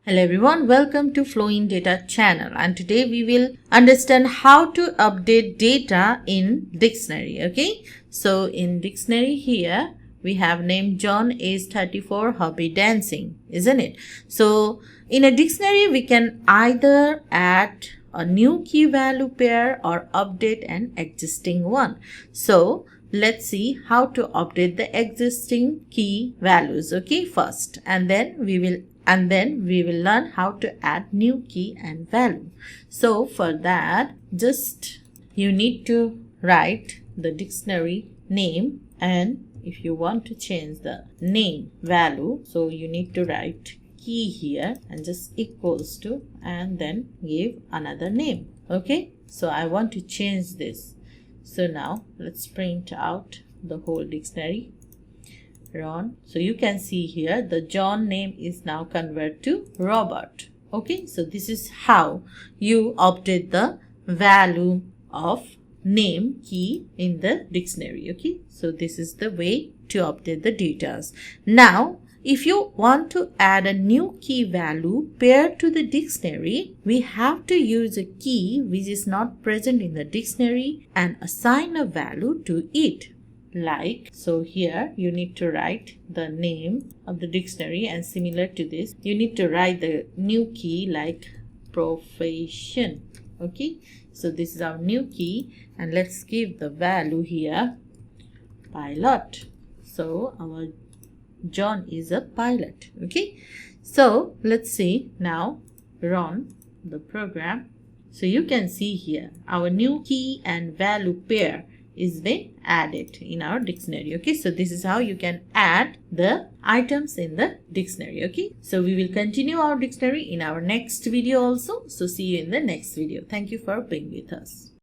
Hello everyone, welcome to flowindata channel, and today we will understand how to update data in dictionary. Okay, so in dictionary here we have name John, age 34, hobby dancing, isn't it? So in a dictionary we can either add a new key value pair or update an existing one. So let's see how to update the existing key values, okay, first, and then we will learn how to add new key and value. So for that, just you need to write the dictionary name, and if you want to change the name value, so you need to write key here and just equals to and then give another name. Okay, so I want to change this. So now let's print out the whole dictionary. Ron. So you can see here the John name is now converted to Robert. Okay, so this is how you update the value of name key in the dictionary. Okay, so this is the way to update the data. Now if you want to add a new key value paired to the dictionary, we have to use a key which is not present in the dictionary and assign a value to it. Like, so here you need to write the name of the dictionary, and similar to this you need to write the new key like profession. Okay, so this is our new key, and let's give the value here pilot. So our John is a pilot. Okay, so let's see now, run the program. So you can see here our new key and value pair is been added in our dictionary. Okay, so this is how you can add the items in the dictionary. Okay, so we will continue our dictionary in our next video also. So see you in the next video. Thank you for being with us.